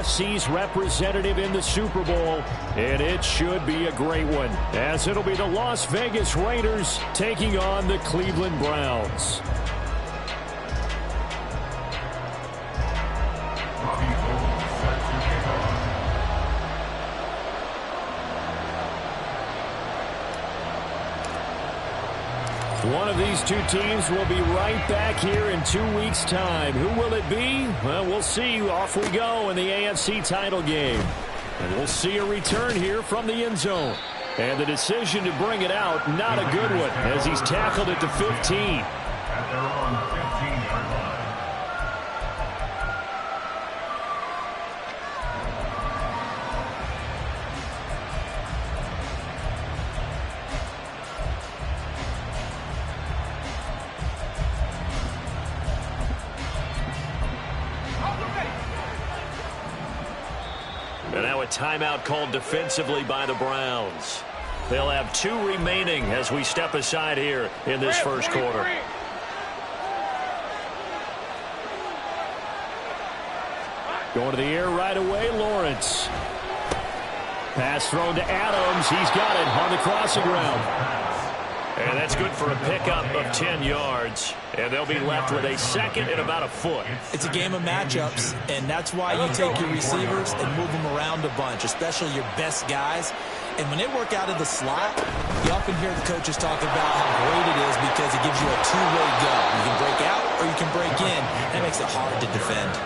AFC's representative in the Super Bowl, and it should be a great one, as it'll be the Las Vegas Raiders taking on the Cleveland Browns. One of these two teams will be right back here in 2 weeks' time. Who will it be? Well, we'll see. Off we go in the AFC title game. And we'll see a return here from the end zone. And the decision to bring it out, not a good one, as he's tackled at the 15. At their own 15-yard line. And now a timeout called defensively by the Browns. They'll have 2 remaining as we step aside here in this first quarter. Going to the air right away, Lawrence. Pass thrown to Adams. He's got it on the crossing route. And that's good for a pickup of 10 yards. And they'll be left with a second and about a foot. It's a game of matchups, and that's why you take your receivers and move them around a bunch, especially your best guys. And when they work out of the slot, you often hear the coaches talk about how great it is because it gives you a two-way go. You can break out or you can break in. That makes it hard to defend.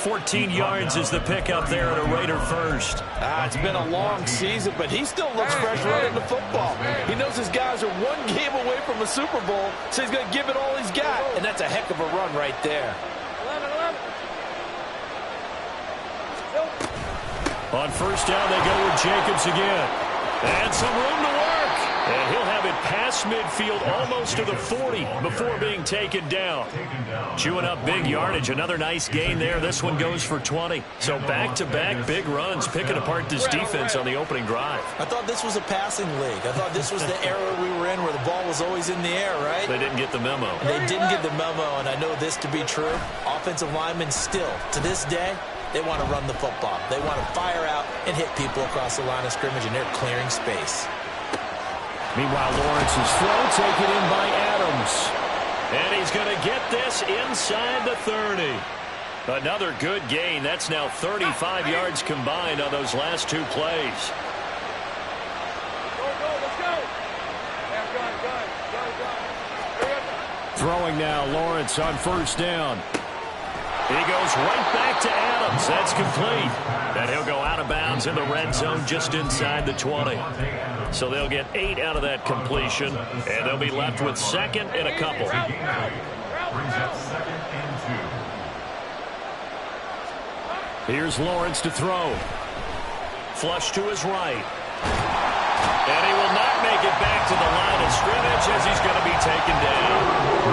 14 yards is the pickup there at a Raider first. It's been a long season, but he still looks fresh running the football. He knows his guys are 1 game away from a Super Bowl, so he's going to give it all he's got. And that's a heck of a run right there. 11. On first down, they go with Jacobs again. And some room to work. And he'll have it past midfield almost to the 40 before being taken down. Chewing up big yardage. Another nice gain there. This one goes for 20. So back-to-back big runs, picking apart this defense on the opening drive. I thought this was a passing league. I thought this was the era we were in where the ball was always in the air, right? They didn't get the memo. And they didn't get the memo, and I know this to be true. Offensive linemen still, to this day, they want to run the football. They want to fire out and hit people across the line of scrimmage, and they're clearing space. Meanwhile, Lawrence's throw taken in by Adams. And he's going to get this inside the 30. Another good gain. That's now 35 yards combined on those last 2 plays. Throwing now, Lawrence on first down. He goes right back to Adams. That's complete. And he'll go out of bounds in the red zone just inside the 20. So they'll get 8 out of that completion, and they'll be left with second and a couple. Here's Lawrence to throw. Flush to his right. And he will not make it back to the line of scrimmage as he's going to be taken down.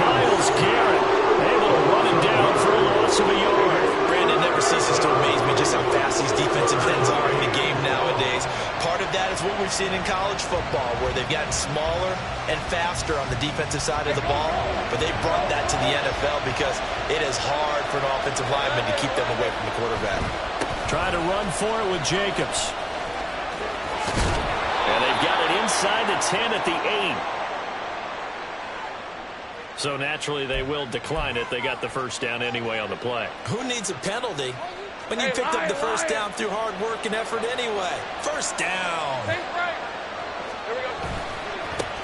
Myles Garrett able to run him down for a loss of a yard. Brandon, never ceases to amaze me just how fast these defensive ends are in the game nowadays. Part of that is what we've seen in college football, where they've gotten smaller and faster on the defensive side of the ball, but they brought that to the NFL because it is hard for an offensive lineman to keep them away from the quarterback. Try to run for it with Jacobs. And they've got it inside the 10 at the 8. So naturally they will decline it. They got the first down anyway on the play. Who needs a penalty when you picked up the first down through hard work and effort anyway? First down.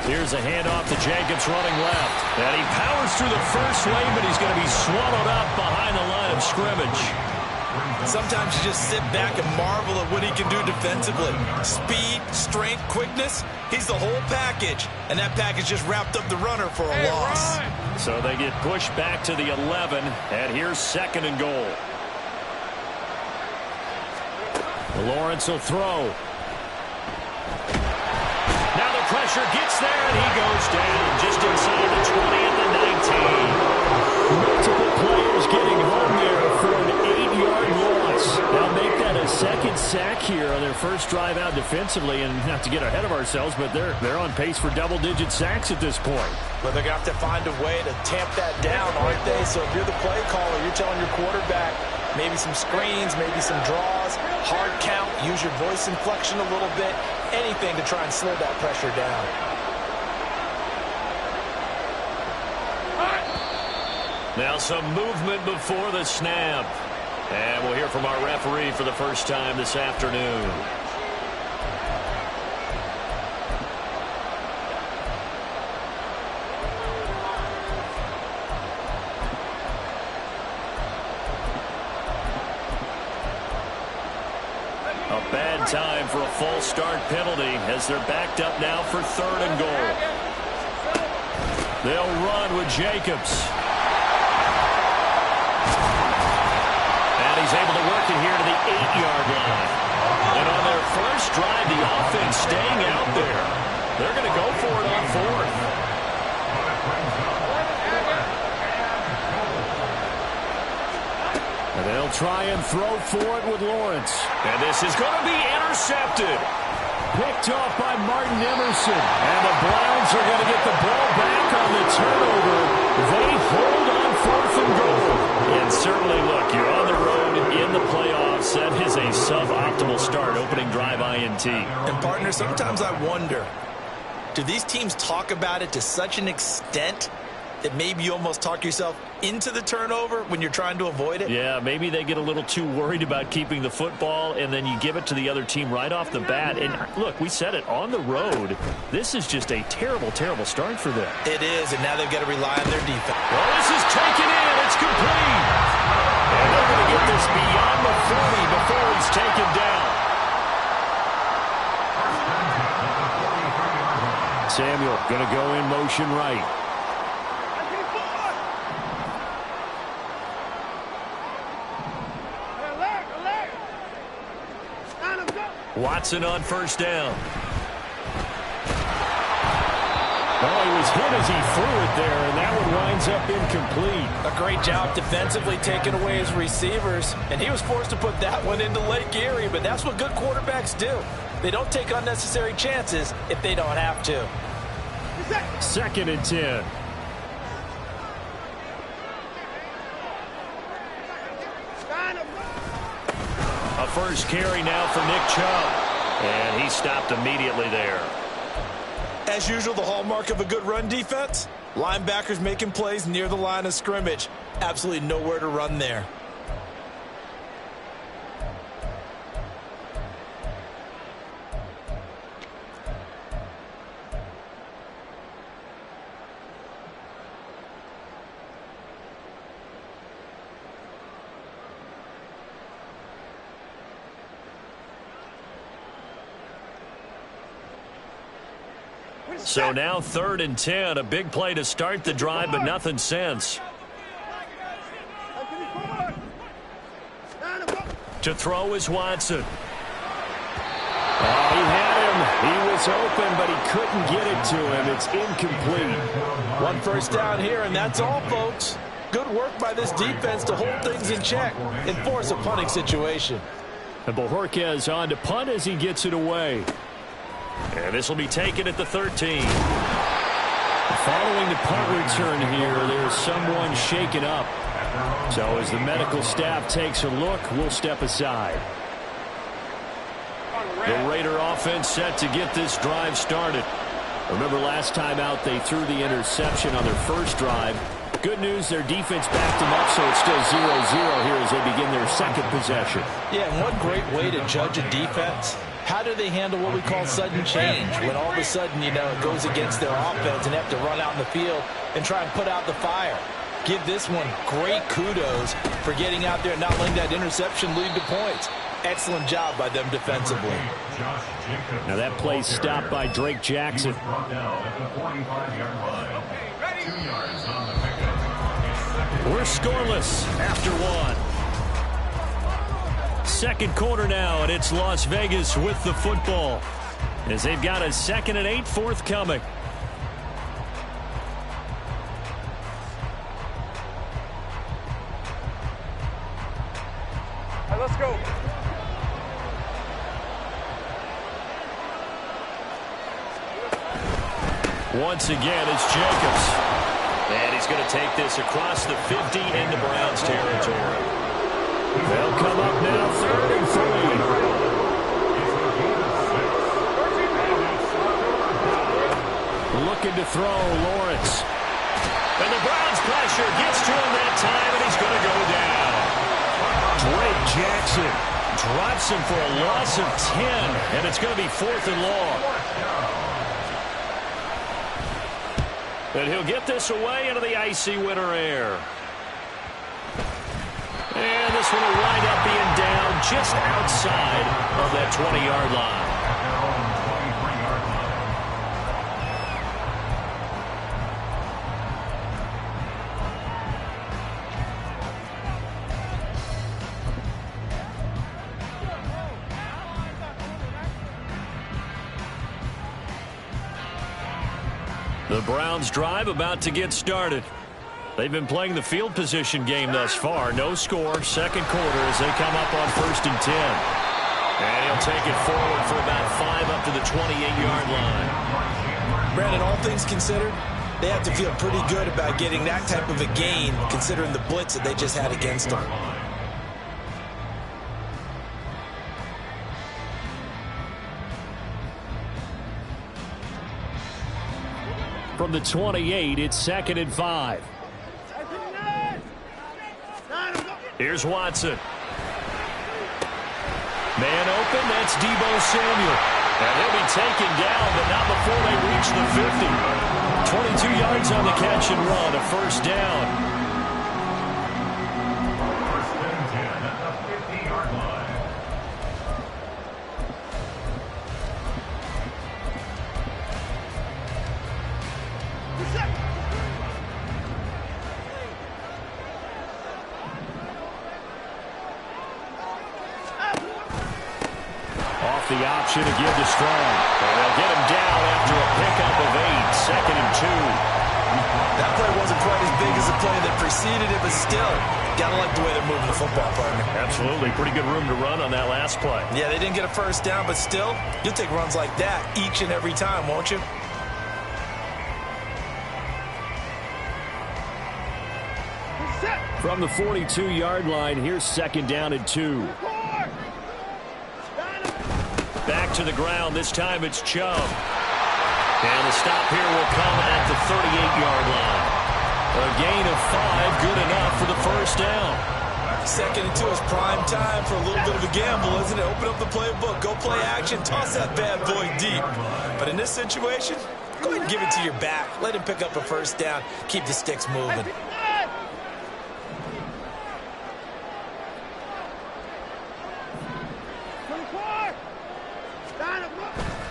Here's a handoff to Jacobs running left. And he powers through the first wave, but he's going to be swallowed up behind the line of scrimmage. Sometimes you just sit back and marvel at what he can do defensively. Speed, strength, quickness, he's the whole package. And that package just wrapped up the runner for a loss. So they get pushed back to the 11, and here's second and goal. Lawrence will throw. Now the pressure gets there, and he goes down just inside the 20 at the 19. Multiple players getting home there for an 8-yard loss. They'll make that a second sack here on their first drive out defensively, and not to get ahead of ourselves, but they're on pace for double-digit sacks at this point. Well, they're going to have to find a way to tamp that down, aren't they? So if you're the play caller, you're telling your quarterback, Maybe some screens, maybe some draws, hard count, use your voice inflection a little bit, anything to try and slow that pressure down. Now some movement before the snap. And we'll hear from our referee for the first time this afternoon. A bad time for a false start penalty as they're backed up now for 3rd and goal. They'll run with Jacobs. And he's able to work it here to the 8-yard line. And on their first drive, the offense staying out there. They're going to go for it on 4th. And they'll try and throw for it with Lawrence. And this is going to be intercepted. Picked off by Martin Emerson. And the Browns are going to get the ball back on the turnover. They hold on 4th and goal. And certainly, look, you're on the road in the playoffs. That is a suboptimal start, opening drive INT. And, partner, sometimes I wonder, do these teams talk about it to such an extent that maybe you almost talk yourself into the turnover when you're trying to avoid it? Yeah, maybe they get a little too worried about keeping the football, and then you give it to the other team right off the bat. And, look, we said it, on the road, this is just a terrible, terrible start for them. It is, and now they've got to rely on their defense. Well, this is taken in. It's complete. And they're going to get this beyond the 40 before he's taken down. Samuel going to go in motion right. Watson on first down. Well, he was hit as he threw it there, and that one winds up incomplete. A great job defensively taking away his receivers, and he was forced to put that one into Lake Erie, but that's what good quarterbacks do. They don't take unnecessary chances if they don't have to. 2nd and 10. A first carry now for Nick Chubb. And he stopped immediately there. As usual, the hallmark of a good run defense, linebackers making plays near the line of scrimmage. Absolutely nowhere to run there. So now 3rd and 10, a big play to start the drive, but nothing since. To throw is Watson. Oh, he had him. He was open, but he couldn't get it to him. It's incomplete. 1 first down here, and that's all, folks. Good work by this defense to hold things in check and force a punting situation. And Bojorquez on to punt as he gets it away. And this will be taken at the 13. Following the punt return here, there's someone shaken up. So as the medical staff takes a look, we'll step aside. The Raider offense set to get this drive started. Remember last time out they threw the interception on their first drive. Good news, their defense backed them up, so it's still 0-0 here as they begin their 2nd possession. Yeah, and one great way to judge a defense. How do they handle what we call sudden change? When all of a sudden, you know, it goes against their offense and they have to run out in the field and try and put out the fire. Give this one great kudos for getting out there and not letting that interception lead to points. Excellent job by them defensively. Now that play stopped by Drake Jackson. We're scoreless after 1. 2nd quarter now, and it's Las Vegas with the football as they've got a 2nd and 8 forthcoming. Let's go. Once again, it's Jacobs. And he's going to take this across the 50 into Browns territory. They'll come up now 3rd and 3. Looking to throw, Lawrence. And the Browns pressure gets to him that time, and he's going to go down. Drake Jackson drops him for a loss of 10, and it's going to be 4th and long. And he'll get this away into the icy winter air. And this one will wind up being down just outside of that 20-yard line. The Browns drive about to get started. They've been playing the field position game thus far. No score, 2nd quarter as they come up on 1st and 10. And he'll take it forward for about 5 up to the 28-yard line. Brandon, all things considered, they have to feel pretty good about getting that type of a gain considering the blitz that they just had against them. From the 28, it's 2nd and 5. Here's Watson. Man open, that's Deebo Samuel. And he'll be taken down, but not before they reach the 50. 22 yards on the catch and run, a 1st down. The option to give to Strong. And they'll get him down after a pickup of 8, 2nd and 2. That play wasn't quite as big as the play that preceded it, but still, gotta like the way they're moving the football, partner. Absolutely. Pretty good room to run on that last play. Yeah, they didn't get a 1st down, but still, you'll take runs like that each and every time, won't you? From the 42-yard line, here's 2nd down and 2. Back to the ground. This time it's Chubb. And the stop here will come at the 38-yard line. A gain of 5, good enough for the 1st down. 2nd and 2 is prime time for a little bit of a gamble, isn't it? Open up the playbook, go play action, toss that bad boy deep. But in this situation, go ahead and give it to your back. Let him pick up a 1st down. Keep the sticks moving.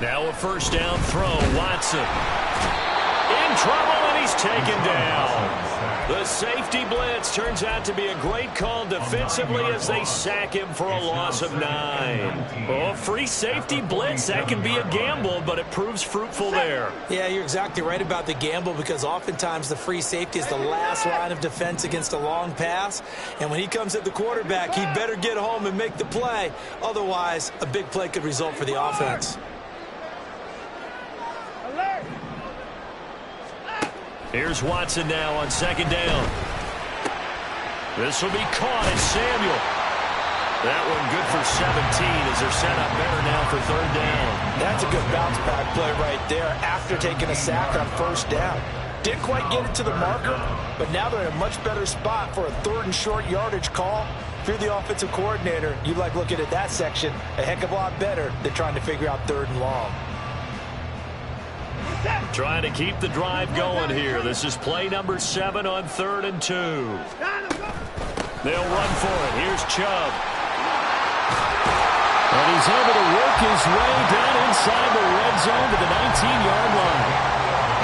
Now a 1st down throw. Watson in trouble, and he's taken down. The safety blitz turns out to be a great call defensively as they sack him for a loss of 9. Oh, free safety blitz, that can be a gamble, but it proves fruitful there. Yeah, you're exactly right about the gamble because oftentimes the free safety is the last line of defense against a long pass. And when he comes at the quarterback, he better get home and make the play. Otherwise, a big play could result for the offense. Here's Watson now on 2nd down. This will be caught as Samuel. That one good for 17 as they're set up better now for 3rd down. That's a good bounce back play right there after taking a sack on 1st down. Didn't quite get it to the marker, but now they're in a much better spot for a 3rd and short yardage call. If you're the offensive coordinator, you like looking at that section a heck of a lot better than trying to figure out 3rd and long. Trying to keep the drive going here. This is play number 7 on 3rd and 2. They'll run for it. Here's Chubb. And he's able to work his way down inside the red zone to the 19-yard line.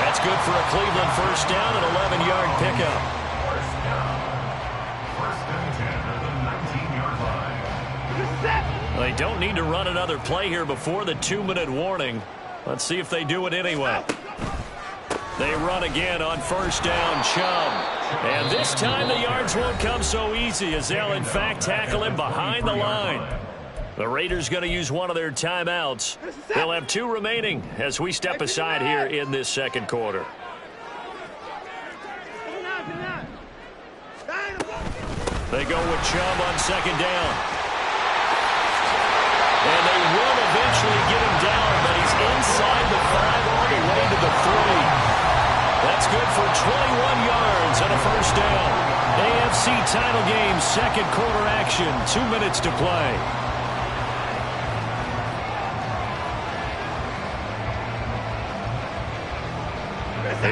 That's good for a Cleveland 1st down and 11-yard pickup. They don't need to run another play here before the 2-minute warning. Let's see if they do it anyway. They run again on 1st down, Chubb. And this time the yards won't come so easy as they'll in fact tackle him behind the line. The Raiders going to use one of their timeouts. They'll have 2 remaining as we step aside here in this 2nd They go with Chubb on second down. And they will eventually get him down, but he's inside the 5 on the way to the 3. That's good for 21 yards and a first down. AFC title game, second quarter action, 2 minutes to play.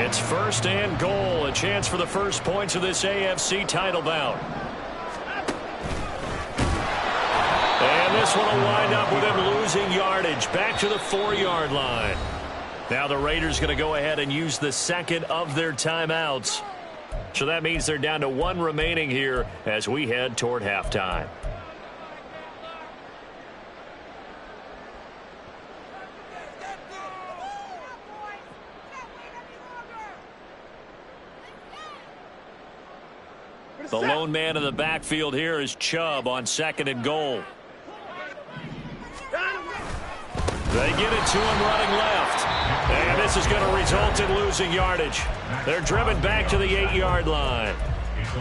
It's first and goal, a chance for the first points of this AFC title bout. And this one will wind up with him losing yardage back to the 4-yard line. Now the Raiders going to go ahead and use the second of their timeouts. So that means they're down to 1 remaining here as we head toward halftime. The lone man in the backfield here is Chubb on second and goal. They get it to him running left. And this is going to result in losing yardage. They're driven back to the 8-yard line.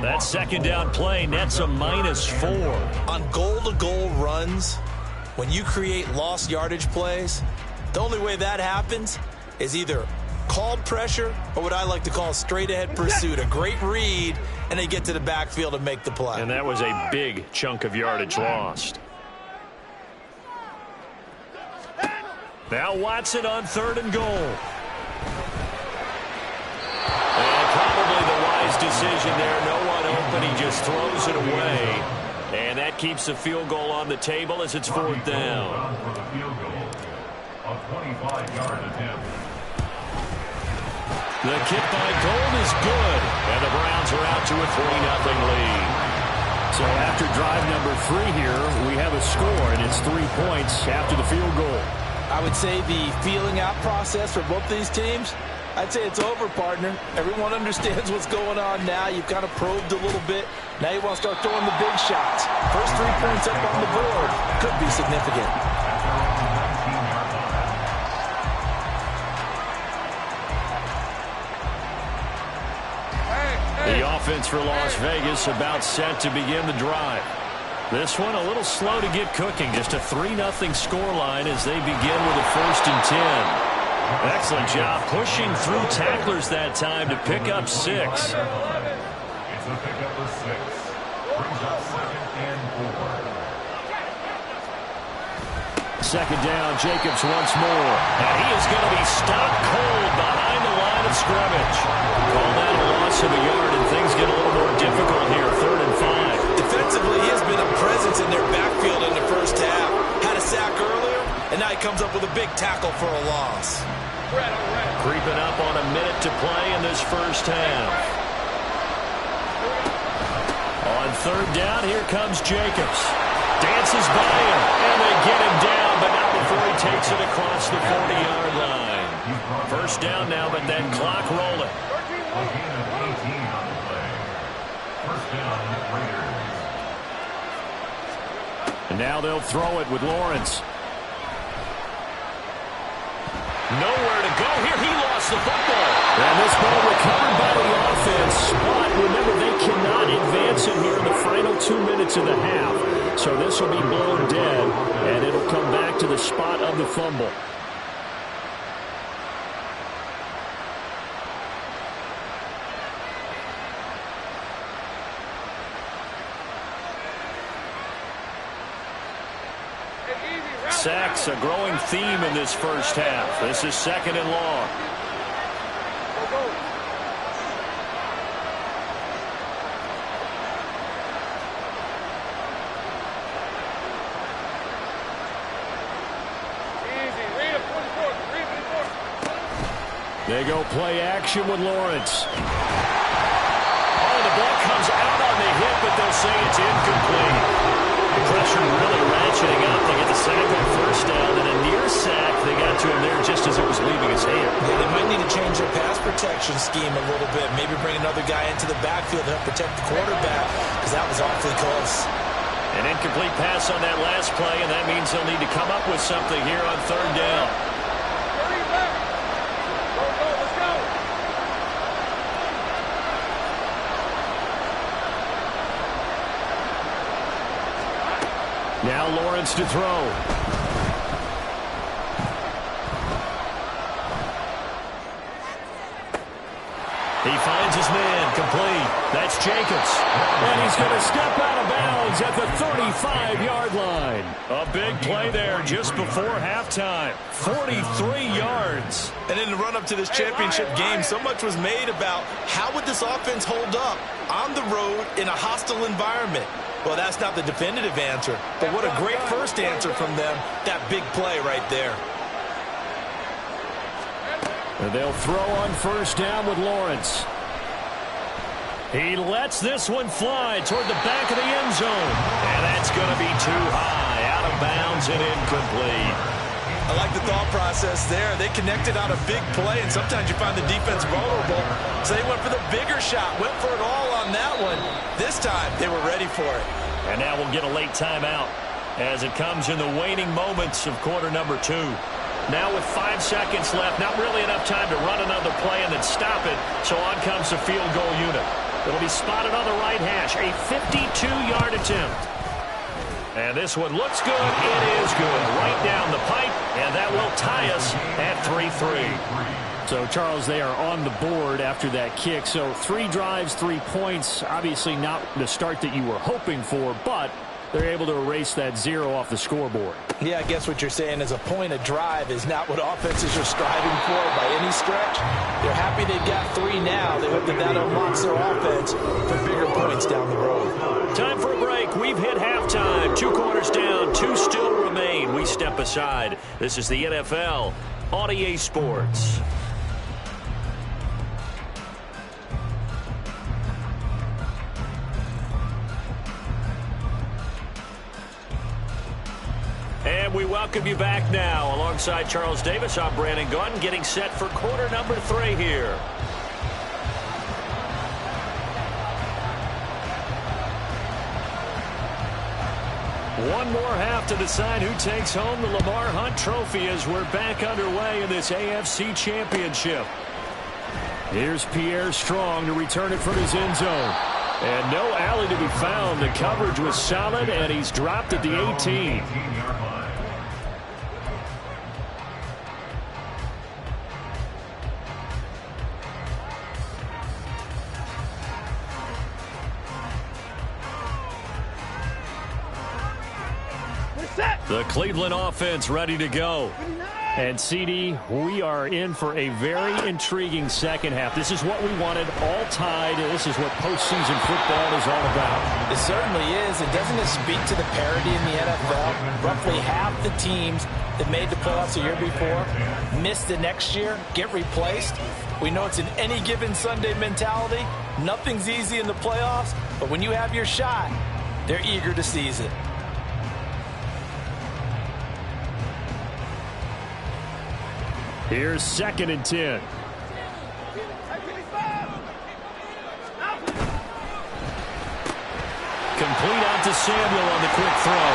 That second down play nets a -4. On goal-to-goal runs, when you create lost yardage plays, the only way that happens is either called pressure or what I like to call straight-ahead pursuit. A great read, and they get to the backfield and make the play. And that was a big chunk of yardage lost. Now Watson on third and goal. And probably the wise decision there. No one open. He just throws it away. And that keeps the field goal on the table as it's fourth down. A 25-yard attempt. The kick by Gold is good. And the Browns are out to a 3-0 lead. So after drive number 3 here, we have a score, and it's 3 points after the field goal. I would say the feeling out process for both these teams, I'd say it's over, partner. Everyone understands what's going on now. You've kind of probed a little bit. Now you want to start throwing the big shots. First 3 points up on the board could be significant. The offense for Las Vegas about set to begin the drive. This one a little slow to get cooking. Just a 3-0 scoreline as they begin with a 1st and 10. Excellent job pushing through tacklers that time to pick up 6. It's a pickup of 6. Brings up 2nd and 4. Second down, Jacobs once more. And he is going to be stopped cold behind the line of scrimmage. Call that a loss of a yard, and things get a little more difficult here. 3rd and 5. Defensively, he has been a presence in their backfield in the first half. Had a sack earlier, and now he comes up with a big tackle for a loss. Creeping up on a minute to play in this first half. On 3rd down, here comes Jacobs. Dances by him, and they get him down, but not before he takes it across the 40-yard line. First down now, but that clock rolling. A gain of 18 on the play. First down, Raiders. And now they'll throw it with Lawrence. Nowhere to go here. He lost the football. And this ball recovered by the offense. But remember, they cannot advance it here in the final 2 minutes of the half. So this will be blown dead, and it'll come back to the spot of the fumble. Sacks, a growing theme in this first half. This is 2nd and long. They go play action with Lawrence. Oh, the ball comes out on the hit, but they'll say it's incomplete. Pressure really ratcheting up. They get the sack on 1st down, and a near sack. They got to him there just as it was leaving his hand. Yeah, they might need to change their pass protection scheme a little bit. Maybe bring another guy into the backfield to help protect the quarterback, because that was awfully close. An incomplete pass on that last play, and that means they'll need to come up with something here on 3rd down. Now Lawrence to throw. He finds his man, complete. That's Jacobs. And he's going to step out of bounds at the 35-yard line. A big play there just before halftime. 43 yards. And in the run-up to this championship game, so much was made about how would this offense hold up on the road in a hostile environment. Well, that's not the definitive answer, but what a great first answer from them, that big play right there. And they'll throw on first down with Lawrence. He lets this one fly toward the back of the end zone. And that's going to be too high, out of bounds and incomplete. I like the thought process there. They connected on a big play, and sometimes you find the defense vulnerable. So they went for the bigger shot, went for it all on that one. This time, they were ready for it. And now we'll get a late timeout as it comes in the waning moments of quarter number 2. Now with 5 seconds left, not really enough time to run another play and then stop it, so on comes the field goal unit. It'll be spotted on the right hash, a 52-yard attempt. And this one looks good. It is good. Right down the pipe, and that will tie us at 3-3. So, Charles, they are on the board after that kick. So 3 drives, 3 points. Obviously not the start that you were hoping for, but they're able to erase that 0 off the scoreboard. Yeah, I guess what you're saying is a point of drive is not what offenses are striving for by any stretch. They're happy they've got 3 now. They hope that that unlocks their offense for bigger points down the road. Time for a break. We've hit halftime. 2 quarters down, 2 still remain. We step aside. This is the NFL on EA Sports. And we welcome you back now. Alongside Charles Davis, I'm Brandon Gaudin, getting set for quarter number 3 here. One more half to decide who takes home the Lamar Hunt Trophy as we're back underway in this AFC Championship. Here's Pierre Strong to return it from his end zone. And no alley to be found. The coverage was solid, and he's dropped at the 18. The Cleveland offense ready to go. And, CD, we are in for a very intriguing second half. This is what we wanted, all tied. This is what postseason football is all about. It certainly is. And doesn't it speak to the parity in the NFL? Roughly half the teams that made the playoffs the year before miss the next year, get replaced. We know it's an any given Sunday mentality. Nothing's easy in the playoffs, but when you have your shot, they're eager to seize it. Here's 2nd and 10. Complete out to Samuel on the quick throw.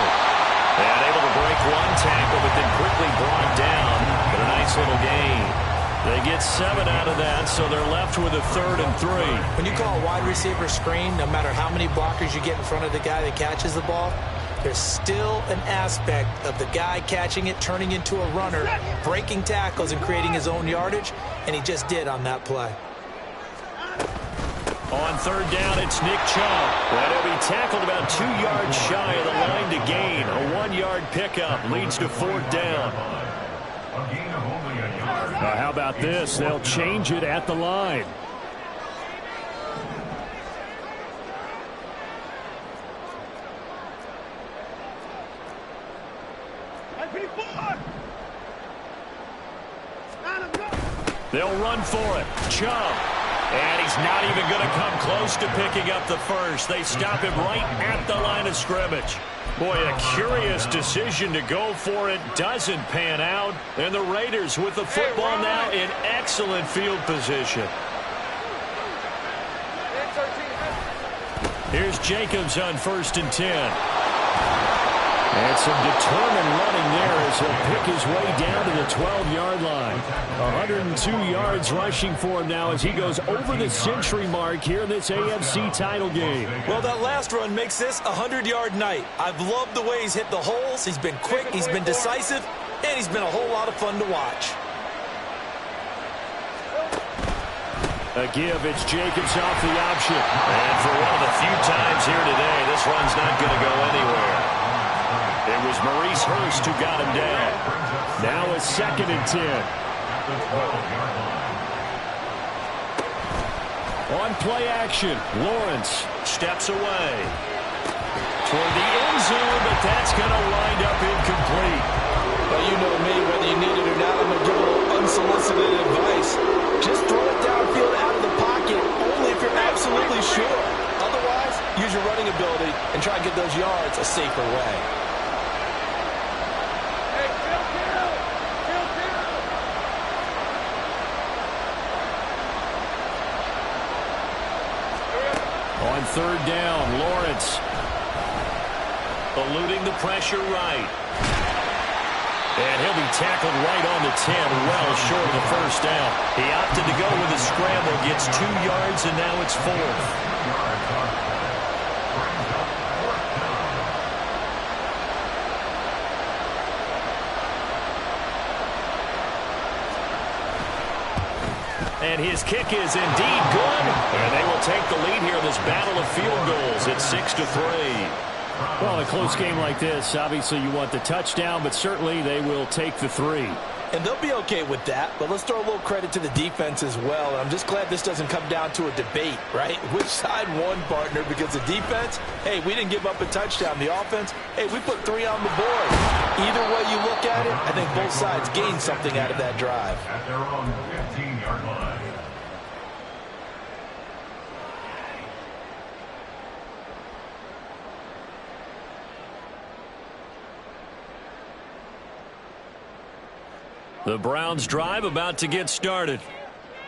And able to break one tackle, but then quickly brought down. But a nice little gain. They get 7 out of that, so they're left with a 3rd and 3. When you call a wide receiver screen, no matter how many blockers you get in front of the guy that catches the ball, there's still an aspect of the guy catching it, turning into a runner, breaking tackles and creating his own yardage, and he just did on that play. On 3rd down, it's Nick Chubb. And he'll be tackled about 2 yards shy of the line to gain. A 1-yard pickup leads to 4th down. How about this? They'll change it at the line. They'll run for it. Chubb. And he's not even going to come close to picking up the first. They stop him right at the line of scrimmage. Boy, a curious decision to go for it. Doesn't pan out. And the Raiders with the football now in excellent field position. Here's Jacobs on 1st and 10. And some determined running there as he'll pick his way down to the 12-yard line. 102 yards rushing for him now as he goes over the century mark here in this AFC title game. Well, that last run makes this a 100-yard night. I've loved the way he's hit the holes. He's been quick, he's been decisive, and he's been a whole lot of fun to watch. A give, it's Jacobs off the option. And for one of the few times here today, this run's not going to go anywhere. It was Maurice Hurst who got him down. Now a 2nd and 10. On play action, Lawrence steps away toward the end zone, but that's going to wind up incomplete. Well, you know me, whether you need it or not, I'm going to give a little unsolicited advice. Just throw it downfield out of the pocket, only if you're absolutely sure. Otherwise, use your running ability and try to get those yards a safer way. On 3rd down, Lawrence eluding the pressure right. And he'll be tackled right on the 10, well short of the first down. He opted to go with a scramble, gets 2 yards, and now it's 4th. And his kick is indeed good. And they will take the lead here in this battle of field goals. It's 6-3. Well, a close game like this, obviously you want the touchdown, but certainly they will take the 3. And they'll be okay with that, but let's throw a little credit to the defense as well. And I'm just glad this doesn't come down to a debate, right? Which side won, partner? Because the defense, hey, we didn't give up a touchdown. The offense, hey, we put 3 on the board. Either way you look at it, I think both sides gained something out of that drive. At their own 15-yard line. The Browns drive about to get started.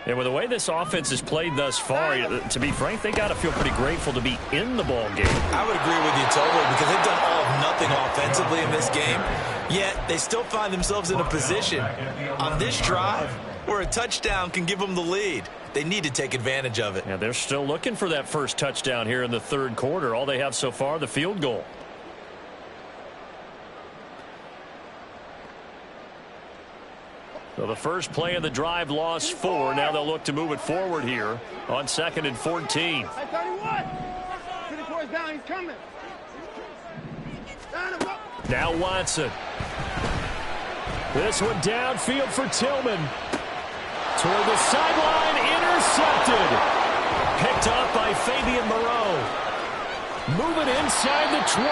And with the way this offense has played thus far, to be frank, they got to feel pretty grateful to be in the ball game. I would agree with you totally because they've done all of nothing offensively in this game, yet they still find themselves in a position on this drive where a touchdown can give them the lead. They need to take advantage of it. Yeah, they're still looking for that first touchdown here in the 3rd quarter. All they have so far, the field goal. So the first play of the drive lost 4. Now they'll look to move it forward here on 2nd and 14. Hey, 31. 54 is down. He's coming. Now Watson. This one downfield for Tillman. Toward the sideline, intercepted. Picked off by Fabian Moreau. Moving inside the 20.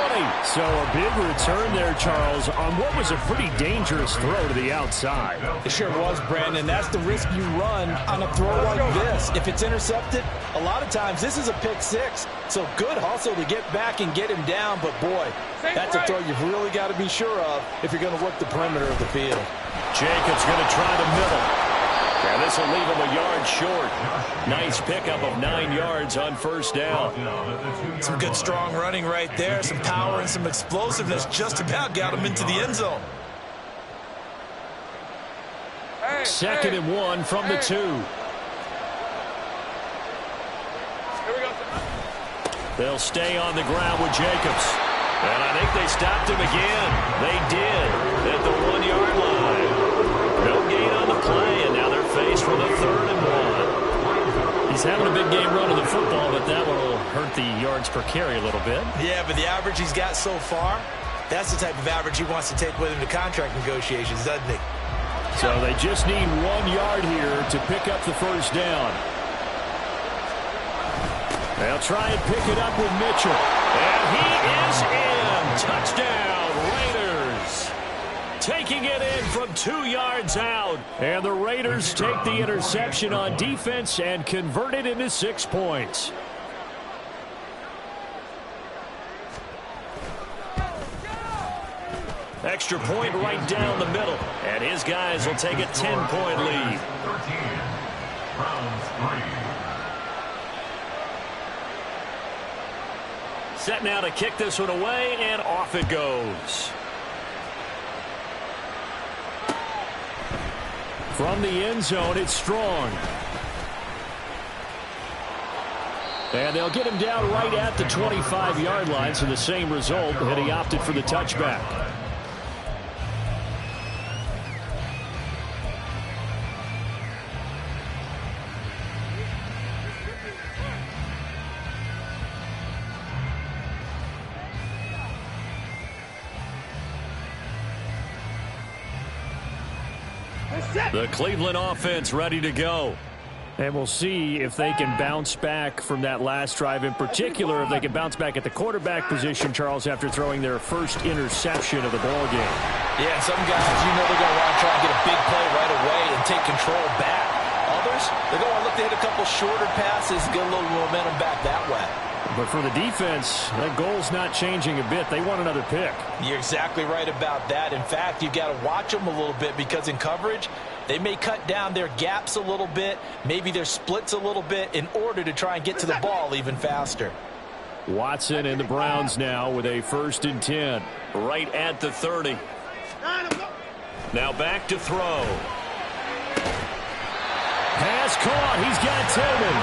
So a big return there, Charles, on what was a pretty dangerous throw to the outside. It sure was, Brandon. That's the risk you run on a throw like this. If it's intercepted, a lot of times this is a pick 6. So good hustle to get back and get him down. But, boy, that's a throw you've really got to be sure of if you're going to work the perimeter of the field. Jacobs going to try the middle. And this will leave him a yard short. Nice pickup of 9 yards on first down. Some good strong running right there. Some power and some explosiveness just about got him into the end zone. 2nd and 1 from the 2. They'll stay on the ground with Jacobs. And I think they stopped him again. They did at the 1-yard line. No gain on the play, and now they're faced with a 3rd and 1. He's having a big game running the football, but that one will hurt the yards per carry a little bit. Yeah, but the average he's got so far, that's the type of average he wants to take with him to contract negotiations, doesn't he? So they just need 1 yard here to pick up the first down. They'll try and pick it up with Mitchell. And he is in. Touchdown, Raiders. Taking it in from 2 yards out. And the Raiders take the interception on defense and convert it into 6 points. Extra point right down the middle. And his guys will take a 10-point lead. 13. Browns 3. Set now to kick this one away, and off it goes. From the end zone, it's Strong. And they'll get him down right at the 25-yard line, so the same result, and he opted for the touchback. The Cleveland offense ready to go. And we'll see if they can bounce back from that last drive, in particular, if they can bounce back at the quarterback position, Charles, after throwing their first interception of the ball game. Yeah, some guys, they're going to want to try and get a big play right away and take control back. Others, they're going to look to hit a couple shorter passes, get a little momentum back that way. But for the defense, that goal's not changing a bit. They want another pick. You're exactly right about that. In fact, you've got to watch them a little bit because in coverage, they may cut down their gaps a little bit, maybe their splits a little bit in order to try and get to the ball even faster. Watson and the Browns now with a 1st and 10. Right at the 30. Now back to throw. Pass caught. He's got Tillman.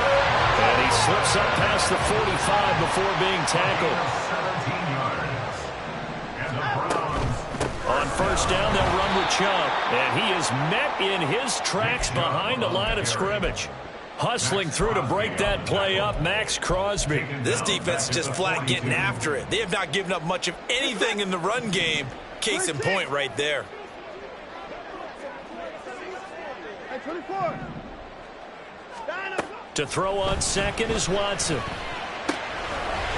And he slips up past the 45 before being tackled. 17 yards. And the Browns. On 1st down, they'll run with Chubb. And he is met in his tracks behind the line of scrimmage. Hustling through to break that play up, Max Crosby. This defense is just flat getting after it. They have not given up much of anything in the run game. Case in point right there. Hey, 24. To throw on 2nd is Watson.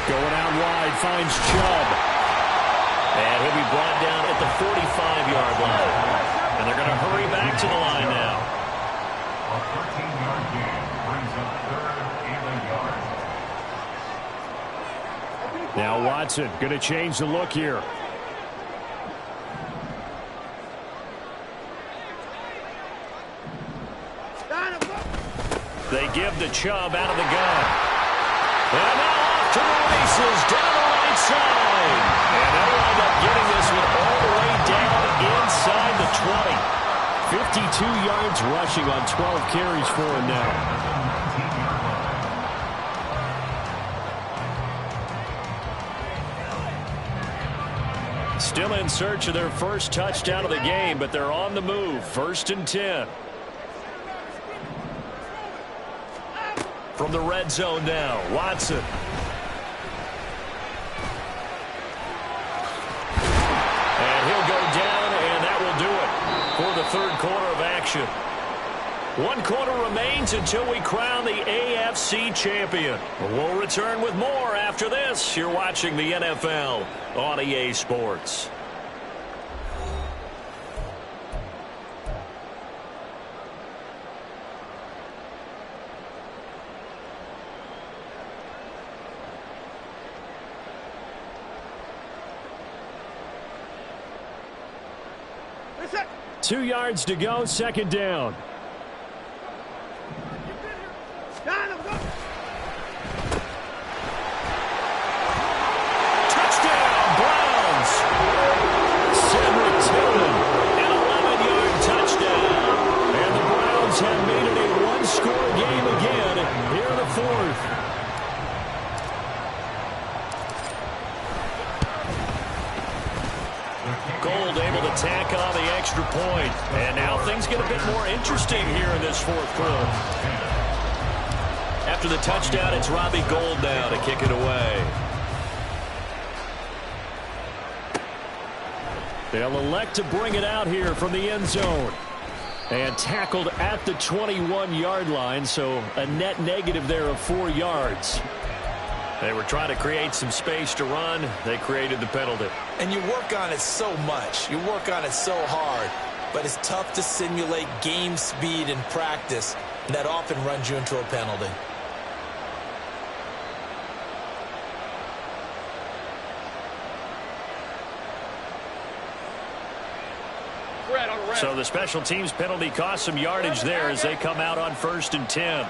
Going out wide, finds Chubb. And he'll be brought down at the 45-yard line. And they're going to hurry back to the line now. A 13-yard gain brings up 3rd and 8 yards. Now Watson going to change the look here. They give the Chubb out of the gun. And now off to the races down the right side. And they'll wind up getting this one all the way down inside the 20. 52 yards rushing on 12 carries for him now. Still in search of their first touchdown of the game, but they're on the move. 1st and 10. From the red zone now, Watson. And he'll go down, and that will do it for the 3rd quarter of action. 1 quarter remains until we crown the AFC champion. We'll return with more after this. You're watching the NFL on EA Sports. Listen. 2 yards to go, 2nd down. Touchdown, Browns. Cedric Tillman, an 11-yard touchdown. And the Browns have made it a one-score game again here in the 4th. Gold able to tack on the extra point. And now things get a bit more interesting here in this 4th quarter. After the touchdown, it's Robbie Gould now to kick it away. They'll elect to bring it out here from the end zone. And tackled at the 21-yard line, so a net negative there of 4 yards. They were trying to create some space to run. They created the penalty. And you work on it so much. You work on it so hard. But it's tough to simulate game speed in practice. And that often runs you into a penalty. So the special teams penalty cost some yardage there as they come out on 1st and 10.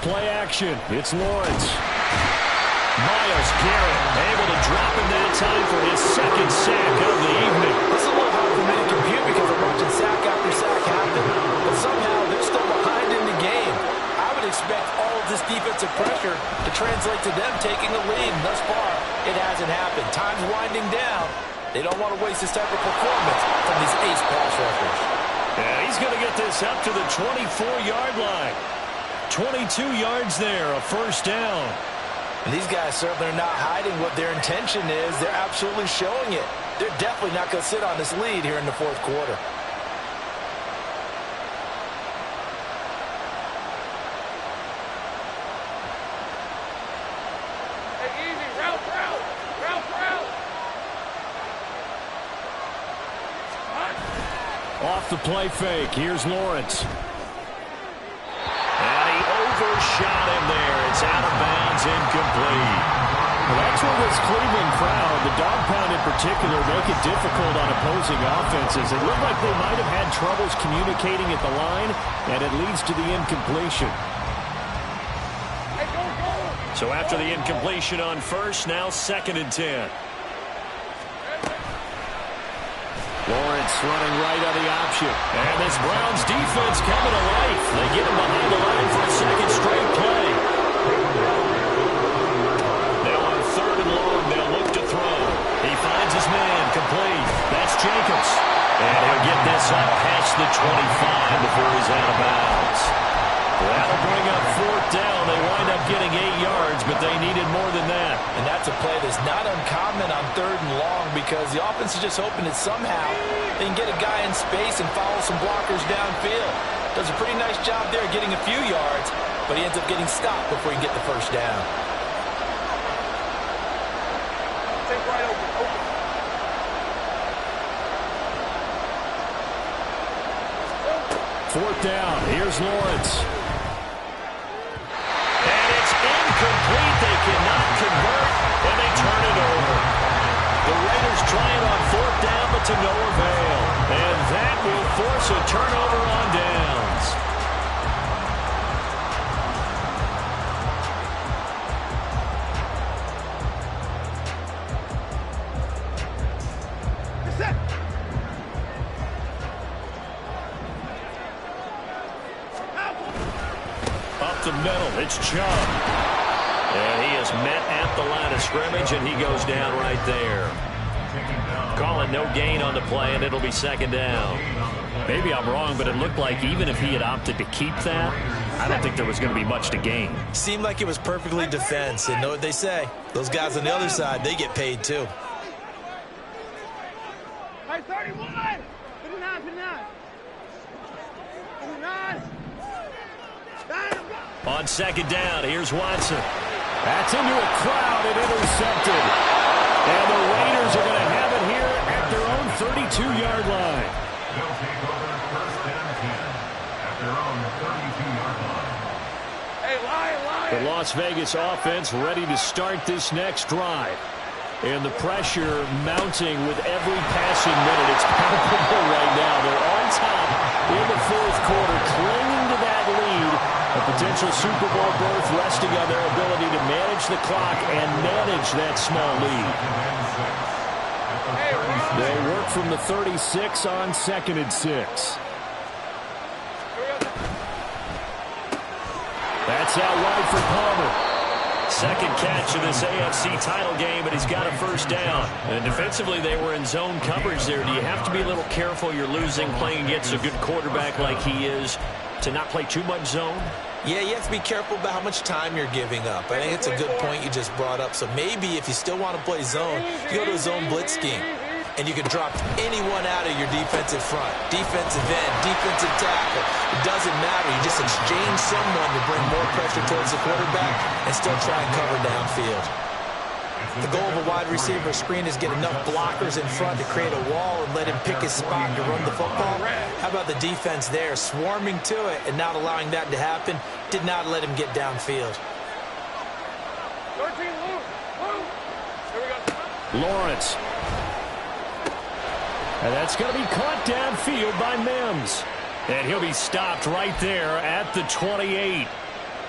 Play action. It's Lawrence. Myles Garrett able to drop him that time for his second sack of the evening. This is a little hard for me to compute because I'm watching sack after sack happen, but somehow they're still behind in the game. I would expect all of this defensive pressure to translate to them taking a lead, and thus far, it hasn't happened. Time's winding down. They don't want to waste this type of performance from these ace pass rushers. Yeah, he's going to get this up to the 24-yard line. 22 yards there, a first down. And these guys certainly are not hiding what their intention is. They're absolutely showing it. They're definitely not going to sit on this lead here in the fourth quarter. Off the play fake, here's Lawrence. And he overshot him there. It's out of bounds, incomplete. Well, that's where this Cleveland crowd, the dog pound in particular, make it difficult on opposing offenses. It looked like they might have had troubles communicating at the line, and it leads to the incompletion. So after the incompletion on first, now 2nd and 10. Lawrence running right on the option. And this Browns defense coming to life. They get him behind the line for a second straight play. Now on 3rd and long, they'll look to throw. He finds his man, complete. That's Jacobs. And he'll get this up past the 25 before he's out of bounds. That'll bring up 4th down. They wind up getting 8 yards, but they needed more than that. And that's a play that's not uncommon on 3rd and long because the offense is just hoping that somehow they can get a guy in space and follow some blockers downfield. Does a pretty nice job there getting a few yards, but he ends up getting stopped before he can get the first down. Take right open. 4th down. Here's Lawrence. And it's incomplete. They cannot convert, and they turn it over. The Raiders try it on 4th down, but to no avail. And that will force a turnover on downs. Up the middle, it's Chubb. And he is met at the line of scrimmage, and he goes down right there. Calling no gain on the play, and it'll be 2nd down. Maybe I'm wrong, but it looked like even if he had opted to keep that, I don't think there was going to be much to gain. Seemed like it was perfectly defense, and know what they say. Those guys on the other side, they get paid too. Hey, 31! 59, 59. 59. On 2nd down, here's Watson. That's into a crowd and intercepted. And the Raiders are going to have it here at their own 32-yard line. They'll take over 1st and 10 at their own 32-yard line. Hey, Lion. The Las Vegas offense ready to start this next drive. And the pressure mounting with every passing minute. It's palpable right now. They're on top in the 4th quarter, clinging to that lead. A potential Super Bowl berth resting on their ability to manage the clock and manage that small lead. They work from the 36 on 2nd and 6. That's out wide for Palmer. Second catch of this AFC title game, but he's got a first down. And defensively, they were in zone coverage there. Do you have to be a little careful? You're losing, playing against a good quarterback like he is, to not play too much zone? Yeah, you have to be careful about how much time you're giving up. I think it's a good point you just brought up. So maybe if you still want to play zone, you go to a zone blitz scheme. And you can drop anyone out of your defensive front. Defensive end, defensive tackle. It doesn't matter. You just exchange someone to bring more pressure towards the quarterback and still try and cover downfield. The goal of a wide receiver screen is get enough blockers in front to create a wall and let him pick his spot to run the football. How about the defense there, swarming to it and not allowing that to happen? Did not let him get downfield. 13, Luke. Here we go. Lawrence. And that's going to be caught downfield by Mims. And he'll be stopped right there at the 28.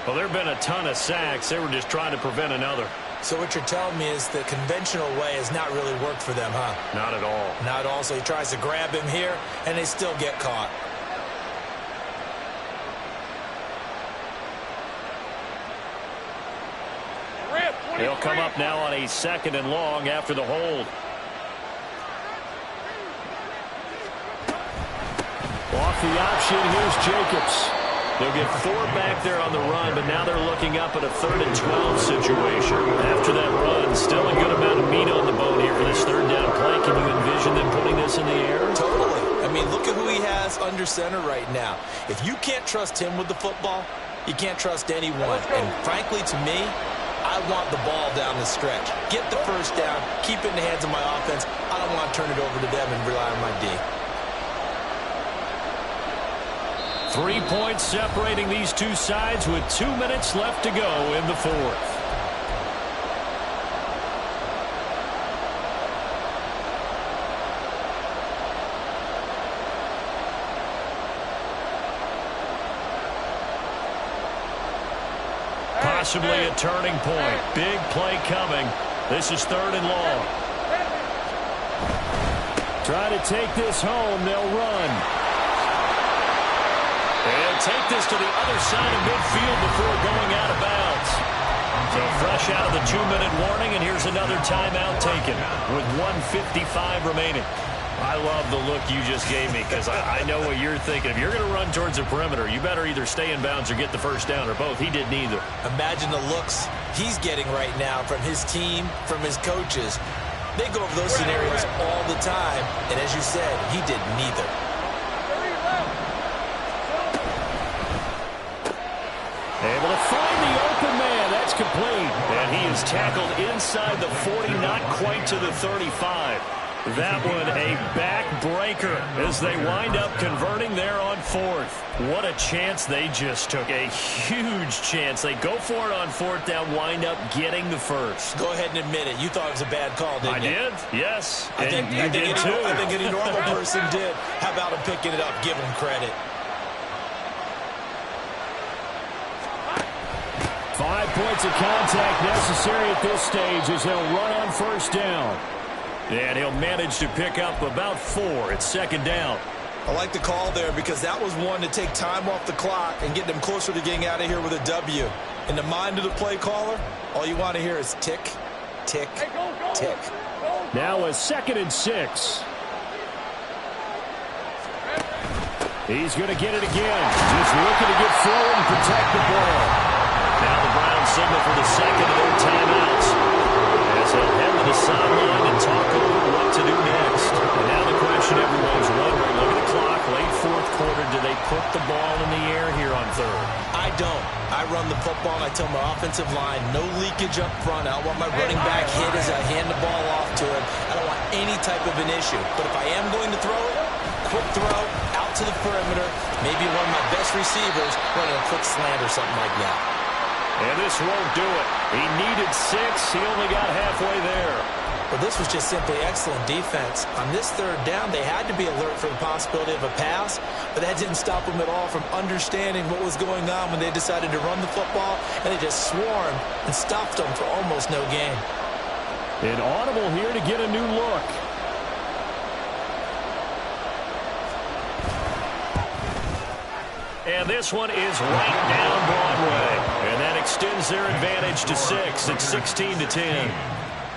Well, there have been a ton of sacks. They were just trying to prevent another. So what you're telling me is the conventional way has not really worked for them, huh? Not at all. Not at all. So he tries to grab him here, and they still get caught. They'll come up now on a 2nd and long after the hold. Off the option, here's Jacobs. They'll get 4 back there on the run, but now they're looking up at a 3rd and 12 situation. After that run, still a good amount of meat on the bone here for this 3rd down play. Can you envision them putting this in the air? Totally. I mean, look at who he has under center right now. If you can't trust him with the football, you can't trust anyone. And frankly, to me, I want the ball down the stretch. Get the 1st down, keep it in the hands of my offense. I don't want to turn it over to them and rely on my D. 3 points separating these two sides with 2 minutes left to go in the 4th. Possibly a turning point. Big play coming. This is 3rd and long. Try to take this home. They'll run. And take this to the other side of midfield before going out of bounds. So fresh out of the 2-minute warning, and here's another timeout taken with 1:55 remaining. I love the look you just gave me because I know what you're thinking. If you're going to run towards the perimeter, you better either stay in bounds or get the 1st down, or both. He did neither. Imagine the looks he's getting right now from his team, from his coaches. They go over those scenarios all the time, and as you said, he did neither. Able to find the open man. That's complete. And he is tackled inside the 40, not quite to the 35. That one a backbreaker as they wind up converting there on 4th. What a chance they just took. A huge chance. They go for it on 4th down, wind up getting the 1st. Go ahead and admit it. You thought it was a bad call, didn't you? I did, yes. I think you did too. I think any normal person did. How about him picking it up? Give him credit. 5 points of contact necessary at this stage as they'll run on 1st down. And he'll manage to pick up about 4. It's 2nd down. I like the call there because that was one to take time off the clock and get them closer to getting out of here with a W. In the mind of the play caller, all you want to hear is tick, tick, tick. Now a 2nd and 6. He's going to get it again. Just looking to get forward and protect the ball. Now the Browns signal for the 2nd of their timeouts as they'll head to the sideline and talk over what to do next. And now the question everyone's wondering, look at the clock, late 4th quarter, do they put the ball in the air here on 3rd? I don't. I run the football and I tell my offensive line, no leakage up front. I don't want my running back hit as I hand the ball off to him. I don't want any type of an issue. But if I am going to throw it, quick throw, out to the perimeter, maybe one of my best receivers running a quick slant or something like that. And this won't do it. He needed 6. He only got halfway there. Well, this was just simply excellent defense. On this 3rd down, they had to be alert for the possibility of a pass, but that didn't stop them at all from understanding what was going on when they decided to run the football, and they just swarmed and stopped them for almost no gain. An audible here to get a new look. And this one is right down Broadway. And that extends their advantage to 6. It's 16-10.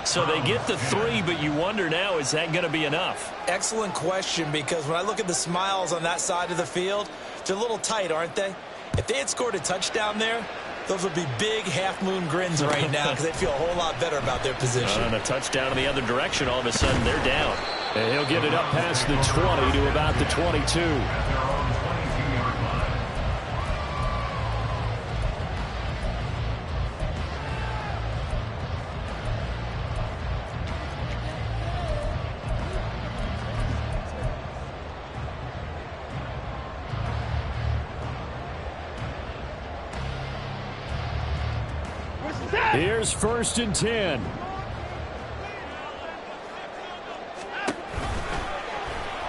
So they get the 3, but you wonder now, is that going to be enough? Excellent question, because when I look at the smiles on that side of the field, they're a little tight, aren't they? If they had scored a touchdown there, those would be big half-moon grins right now because they feel a whole lot better about their position. And a touchdown in the other direction, all of a sudden they're down. And he'll get it up past the 20 to about the 22. Here's 1st and 10.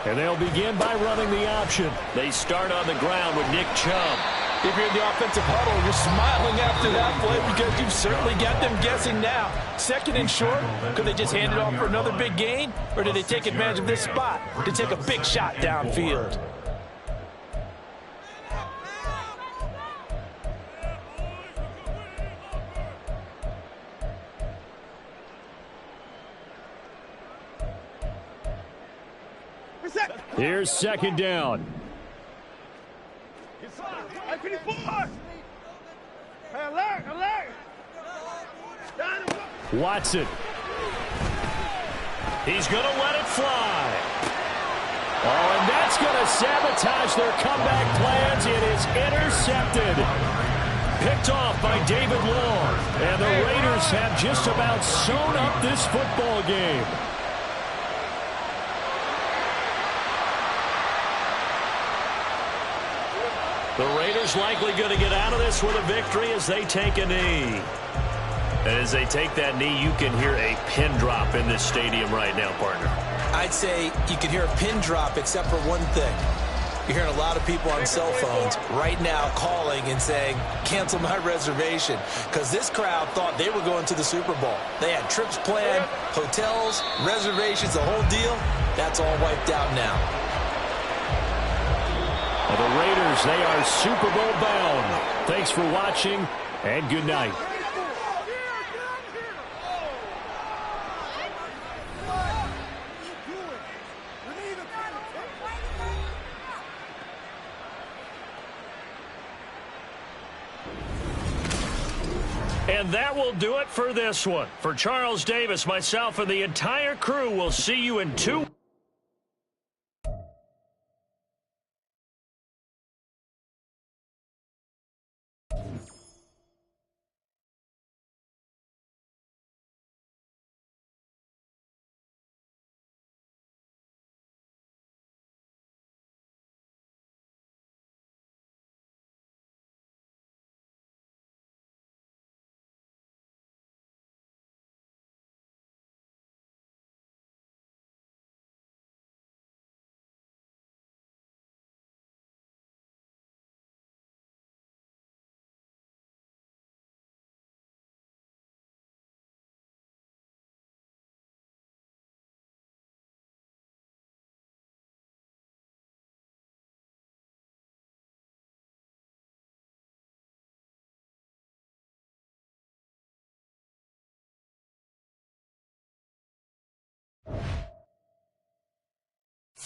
And they'll begin by running the option. They start on the ground with Nick Chubb. If you're in the offensive huddle, you're smiling after that play because you've certainly got them guessing now. Second and short, could they just hand it off for another big gain? Or do they take advantage of this spot to take a big shot downfield? Here's second down. Watson. He's going to let it fly. Oh, and that's going to sabotage their comeback plans. It is intercepted. Picked off by David Long. And the Raiders have just about sewn up this football game. The Raiders likely going to get out of this with a victory as they take a knee. And as they take that knee, you can hear a pin drop in this stadium right now, partner. I'd say you can hear a pin drop except for one thing. You're hearing a lot of people on cell phones right now calling and saying, cancel my reservation, because this crowd thought they were going to the Super Bowl. They had trips planned, hotels, reservations, the whole deal. That's all wiped out now. Well, the Raiders, they are Super Bowl bound. Thanks for watching, and good night. And that will do it for this one. For Charles Davis, myself, and the entire crew, we'll see you in 2